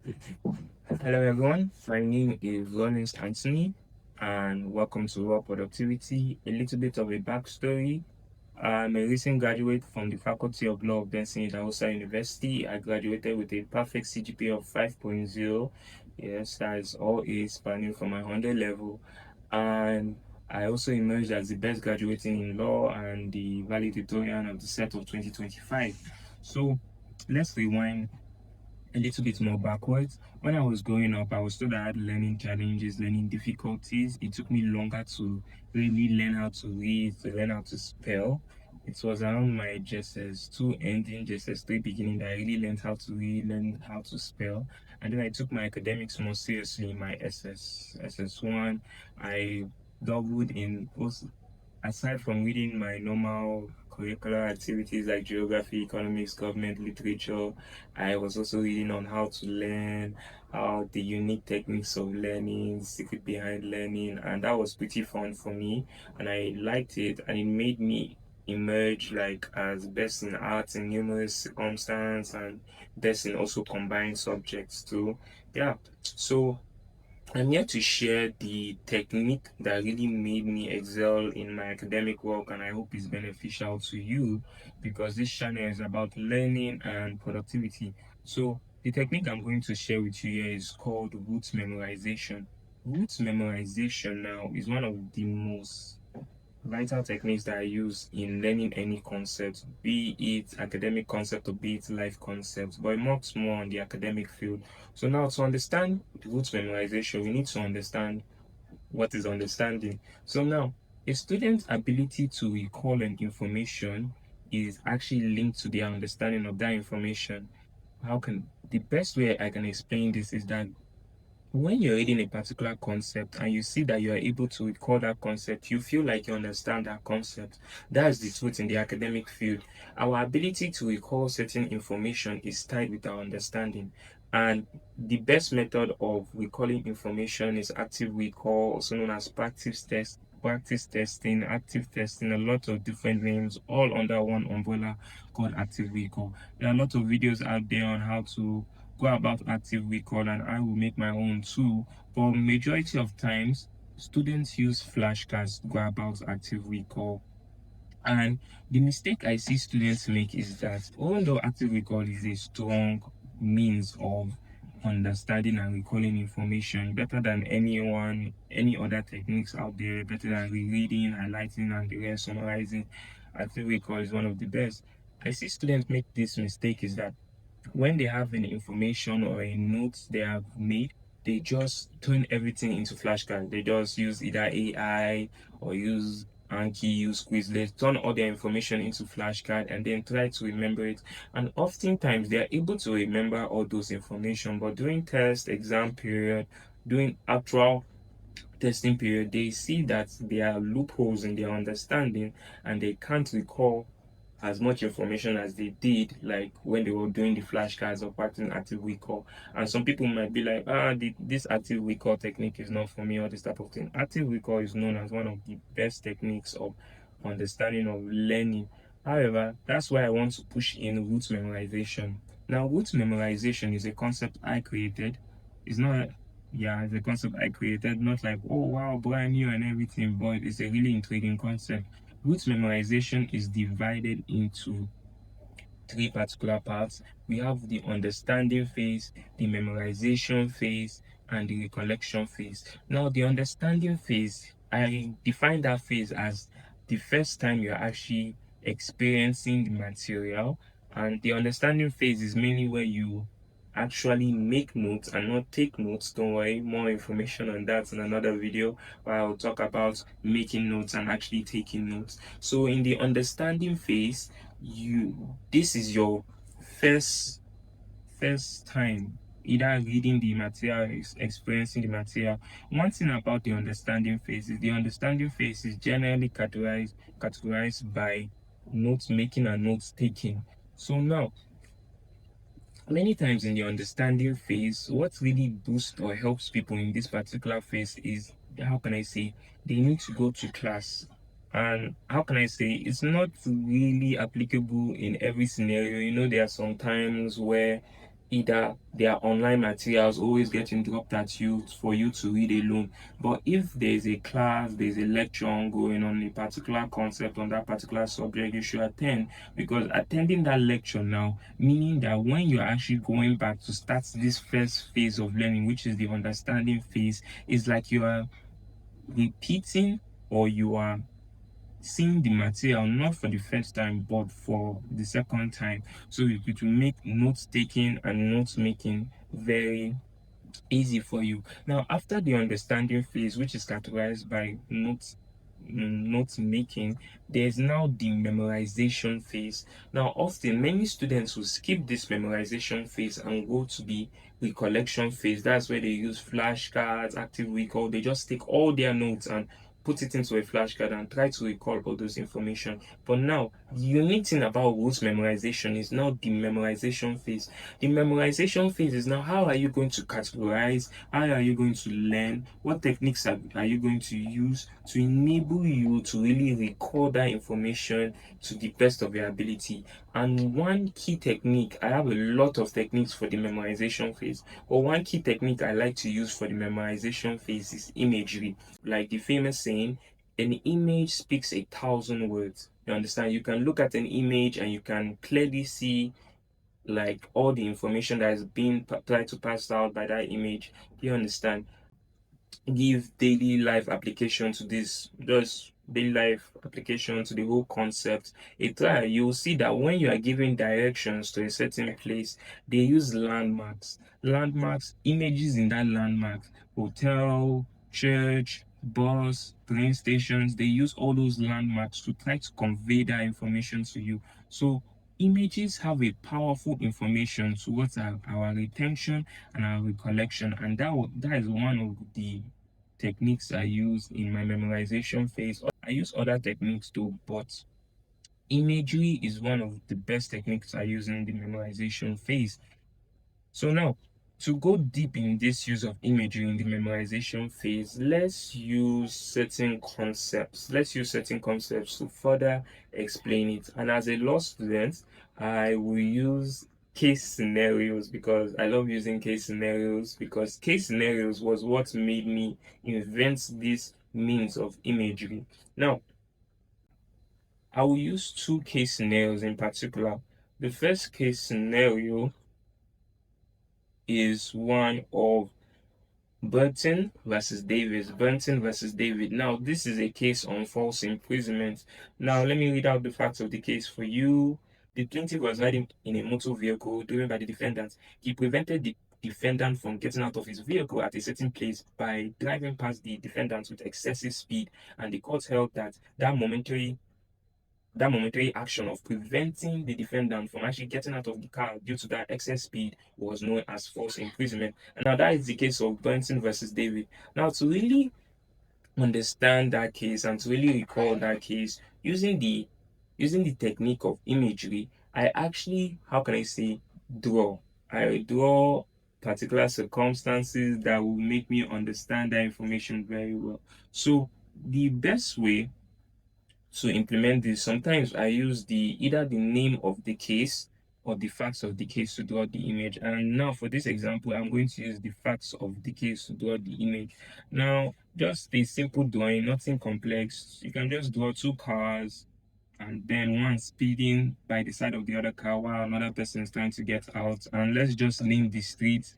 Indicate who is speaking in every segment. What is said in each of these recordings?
Speaker 1: Hello everyone, my name is Lawrence Anthony and welcome to Raw Productivity. A little bit of a backstory. I'm a recent graduate from the Faculty of Law of Benson Idahosa University. I graduated with a perfect CGPA of 5.0. Yes, that is all A spanning from my 100 level. And I also emerged as the best graduating in law and the valedictorian of the set of 2025. So let's rewind a little bit more backwards. When I was growing up, I was told I had learning challenges, learning difficulties. It took me longer to really learn how to read, to learn how to spell. It was around my JSS2 ending, JSS3 beginning that I really learned how to read, learn how to spell. And then I took my academics more seriously in my SS1. I doubled in post aside from reading my normal curricular activities like geography, economics, government, literature, I was also reading on how to learn, how the unique techniques of learning, secret behind learning, and that was pretty fun for me. And I liked it, and it made me emerge like as best in arts in numerous circumstances and best in also combined subjects too. Yeah. So I'm here to share the technique that really made me excel in my academic work, and I hope it's beneficial to you because this channel is about learning and productivity. So, the technique I'm going to share with you here is called root memorization. Root memorization now is one of the most vital techniques that I use in learning any concept, be it academic concept or be it life concept, but it works more on the academic field. So now to understand root memorization, we need to understand what is understanding. So now a student's ability to recall an information is actually linked to their understanding of that information. How can the best way I can explain this is that when you're reading a particular concept and you see that you are able to recall that concept, you feel like you understand that concept. That's the truth in the academic field. Our ability to recall certain information is tied with our understanding. And the best method of recalling information is active recall, also known as practice testing, active testing, a lot of different names, all under one umbrella called active recall. There are a lot of videos out there on how to go about active recall, and I will make my own too. But majority of times, students use flashcards to go about active recall. And the mistake I see students make is that although active recall is a strong means of understanding and recalling information, better than any other techniques out there, better than rereading, highlighting, and the rest, summarizing, active recall is one of the best. I see students make this mistake is that when they have an information or a note they have made, they just turn everything into flashcards. They just use either AI or use Anki, use Quizlet, turn all their information into flashcard and then try to remember it. And oftentimes they are able to remember all those information, but during test, exam period, during actual testing period, they see that there are loopholes in their understanding and they can't recall as much information as they did like when they were doing the flashcards or practicing active recall. And some people might be like, this active recall technique is not for me, or this type of thing. Active recall is known as one of the best techniques of understanding of learning. However, that's why I want to push in root memorization. Now, root memorization is a concept I created. It's not Yeah, it's a concept I created, not like, oh wow, brand new and everything, but it's a really intriguing concept. Root memorization is divided into three particular parts. We have the understanding phase, the memorization phase, and the recollection phase. Now, the understanding phase, I define that phase as the first time you're actually experiencing the material, and the understanding phase is mainly where you actually make notes and not take notes. Don't worry, more information on that in another video where I'll talk about making notes and actually taking notes. So in the understanding phase, this is your first first time either reading the material, experiencing the material. One thing about the understanding phase is the understanding phase is generally categorized by note making and note taking. So now, many times in the understanding phase, what really boosts or helps people in this particular phase is, how can I say, they need to go to class. And how can I say, it's not really applicable in every scenario. There are some times where either their online materials always getting dropped at you for you to read alone. But if there's a class, there's a lecture ongoing on a particular concept on that particular subject, you should attend, because attending that lecture now, meaning that when you're actually going back to start this first phase of learning, which is the understanding phase, is like you are repeating, or you are seeing the material not for the first time but for the second time. So it will make note taking and note making very easy for you. Now, after the understanding phase, which is categorized by note making, there's now the memorization phase. Now, often many students will skip this memorization phase and go to the recollection phase. That's where they use flashcards, active recall. They just take all their notes and put it into a flashcard and try to recall all those information. But now, the unique thing about rote memorization is now the memorization phase. The memorization phase is now, how are you going to categorize? How are you going to learn? What techniques are you going to use to enable you to really record that information to the best of your ability? And one key technique, I have a lot of techniques for the memorization phase, but one key technique I like to use for the memorization phase is imagery. Like the famous saying, an image speaks 1,000 words. You understand? You can look at an image and you can clearly see like all the information that is being tried to pass out by that image. You understand? Give daily life application to this, just daily life application to the whole concept. A try, you'll see that when you are giving directions to a certain place, they use landmarks, images in that landmark, hotel, church, bus, train stations. They use all those landmarks to try to convey that information to you. So images have a powerful information towards our retention and our recollection, and that is one of the techniques I use in my memorization phase. I use other techniques too, but imagery is one of the best techniques I use in the memorization phase. So now, to go deep in this use of imagery in the memorization phase, let's use certain concepts. Let's use certain concepts to further explain it. And as a law student, I will use case scenarios, because I love using case scenarios, because case scenarios was what made me invent this means of imagery. Now, I will use two case scenarios in particular. The first case scenario is one of Burton versus Davis. Burton versus David. Now, this is a case on false imprisonment. Now, let me read out the facts of the case for you. The plaintiff was riding in a motor vehicle driven by the defendant. He prevented the defendant from getting out of his vehicle at a certain place by driving past the defendant with excessive speed, and the court held that that momentary action of preventing the defendant from actually getting out of the car due to that excess speed was known as false imprisonment. And now that is the case of Benson versus David. Now, to really understand that case and to really recall that case using the technique of imagery, I actually, how can I say, draw. I draw particular circumstances that will make me understand that information very well. So the best way to implement this, sometimes I use either the name of the case or the facts of the case to draw the image. And now for this example, I'm going to use the facts of the case to draw the image. Now, just a simple drawing, nothing complex. You can just draw two cars, and then one speeding by the side of the other car while another person is trying to get out. And let's just name the street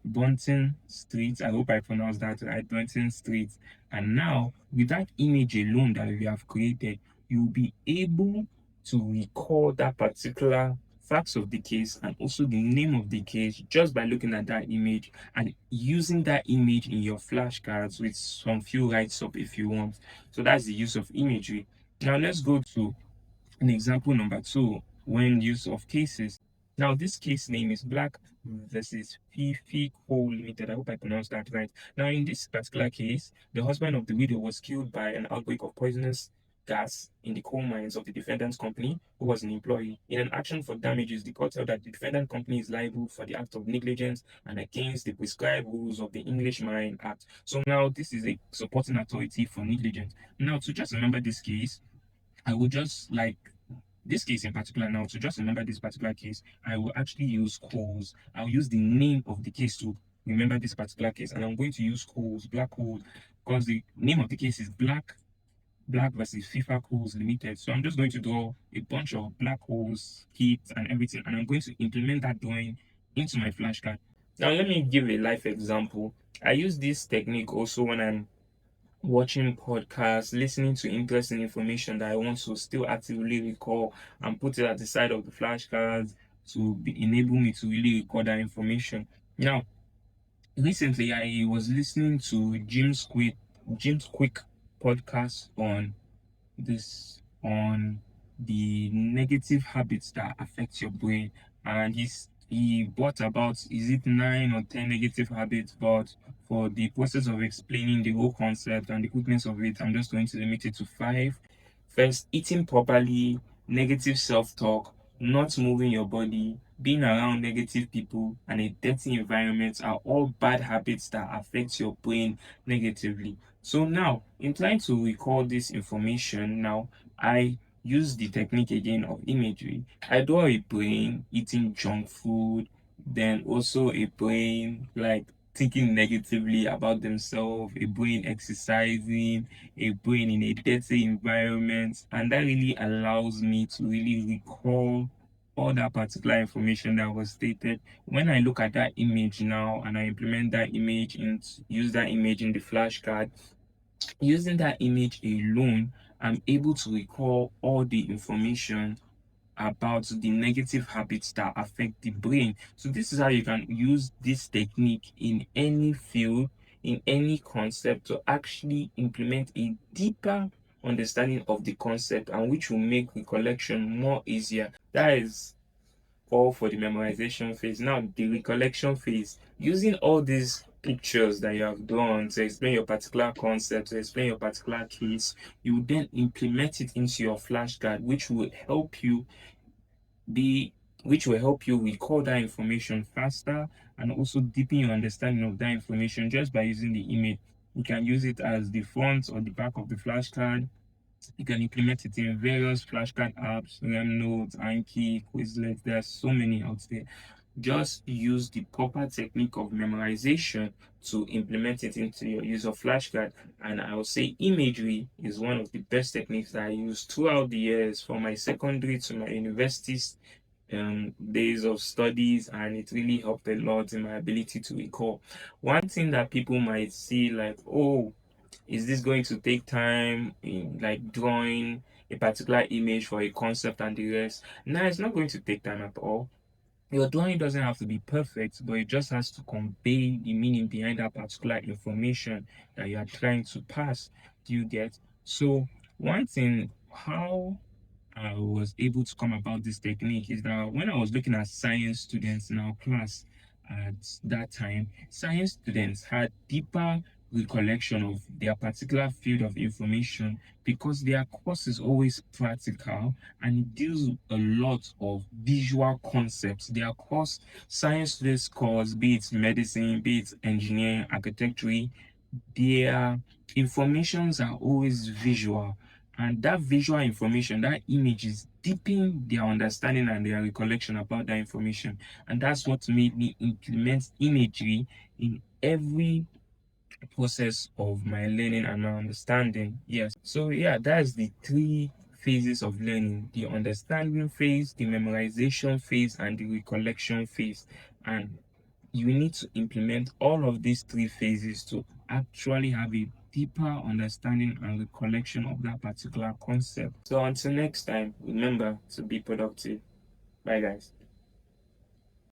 Speaker 1: Bunton Street. I hope I pronounced that right, Bunton Street. And now, with that image alone that we have created, you'll be able to recall that particular facts of the case and also the name of the case just by looking at that image and using that image in your flashcards with some few writes up if you want. So that's the use of imagery. Now let's go to an example number two, when use of cases. Now this case name is Black versus Fifi Coal Limited. I hope I pronounced that right. Now in this particular case, the husband of the widow was killed by an outbreak of poisonous gas in the coal mines of the defendant's company, who was an employee. In an action for damages, the court held that the defendant company is liable for the act of negligence and against the prescribed rules of the English Mine Act. So now this is a supporting authority for negligence. Now to just remember this case, I would just like this case in particular now, to just remember this particular case, I will actually use calls. I'll use the name of the case to remember this particular case, and I'm going to use calls, black hole, because the name of the case is Black versus FIFA Calls Limited. So I'm just going to draw a bunch of black holes, kits, and everything, and I'm going to implement that drawing into my flashcard. Now, let me give a life example. I use this technique also when I'm watching podcasts, listening to interesting information that I want to still actively recall and put it at the side of the flashcards to enable me to really record that information. Now, recently I was listening to Jim's Quick podcast on the negative habits that affect your brain, and he brought about, is it 9 or 10 negative habits, but for the process of explaining the whole concept and the quickness of it, I'm just going to limit it to 5. First, eating properly, negative self-talk, not moving your body, being around negative people, and a dirty environment are all bad habits that affect your brain negatively. So now, in trying to recall this information, now I use the technique again of imagery. I draw a brain eating junk food, then also a brain like thinking negatively about themselves, a brain exercising, a brain in a dirty environment, and that really allows me to really recall all that particular information that was stated. When I look at that image now and I implement that image and use that image in the flashcard, using that image alone, I'm able to recall all the information about the negative habits that affect the brain. So this is how you can use this technique in any field, in any concept, to actually implement a deeper understanding of the concept, and which will make recollection more easier. That is all for the memorization phase. Now, the recollection phase, using all these pictures that you have drawn to explain your particular concept, to explain your particular case, you then implement it into your flashcard, be which will help you recall that information faster and also deepen your understanding of that information just by using the image. You can use it as the front or the back of the flashcard. You can implement it in various flashcard apps, Remnote, Anki, Quizlet. There are so many out there. Just use the proper technique of memorization to implement it into your use of flashcard. And I will say imagery is one of the best techniques that I use throughout the years, from my secondary to my universities days of studies, and it really helped a lot in my ability to recall. One thing that people might see like, oh, is this going to take time in like drawing a particular image for a concept and the rest? No, it's not going to take time at all. Your drawing doesn't have to be perfect, but it just has to convey the meaning behind that particular information that you are trying to pass. Do you get? So one thing, how I was able to come about this technique is that when I was looking at science students in our class at that time, science students had deeper recollection of their particular field of information because their course is always practical and it deals a lot of visual concepts. Their course, science students course, be it medicine, be it engineering, architecture, their informations are always visual, and that visual information, that images deepen their understanding and their recollection about that information. And that's what made me implement imagery in every process of my learning and my understanding. Yes, so yeah, that's the 3 phases of learning: the understanding phase, the memorization phase, and the recollection phase. And you need to implement all of these 3 phases to actually have a deeper understanding and recollection of that particular concept. So until next time, remember to be productive. Bye, guys.